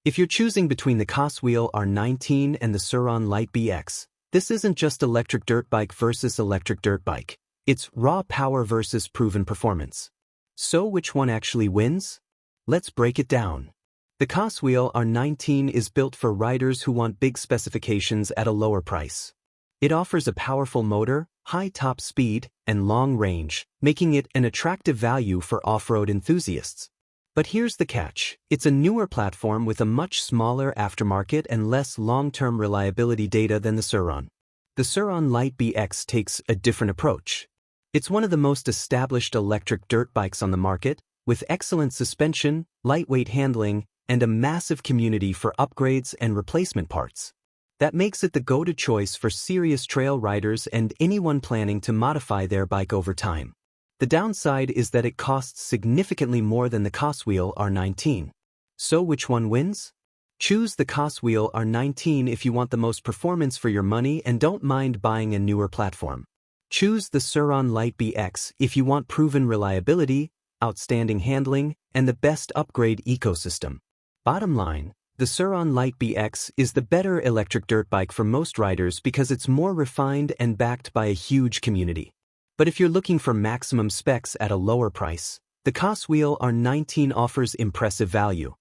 If you're choosing between the Coswheel R19 and the Surron Lite BX, this isn't just electric dirt bike versus electric dirt bike. It's raw power versus proven performance. So which one actually wins? Let's break it down. The Coswheel R19 is built for riders who want big specifications at a lower price. It offers a powerful motor, high top speed, and long range, making it an attractive value for off-road enthusiasts. But here's the catch. It's a newer platform with a much smaller aftermarket and less long-term reliability data than the Surron. The Surron Lite BX takes a different approach. It's one of the most established electric dirt bikes on the market, with excellent suspension, lightweight handling, and a massive community for upgrades and replacement parts. That makes it the go-to choice for serious trail riders and anyone planning to modify their bike over time. The downside is that it costs significantly more than the Coswheel R19. So which one wins? Choose the Coswheel R19 if you want the most performance for your money and don't mind buying a newer platform. Choose the Surron Lite BX if you want proven reliability, outstanding handling, and the best upgrade ecosystem. Bottom line, the Surron Lite BX is the better electric dirt bike for most riders because it's more refined and backed by a huge community. But if you're looking for maximum specs at a lower price, the Coswheel R19 offers impressive value.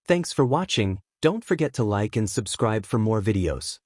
Thanks for watching. Don't forget to like and subscribe for more videos.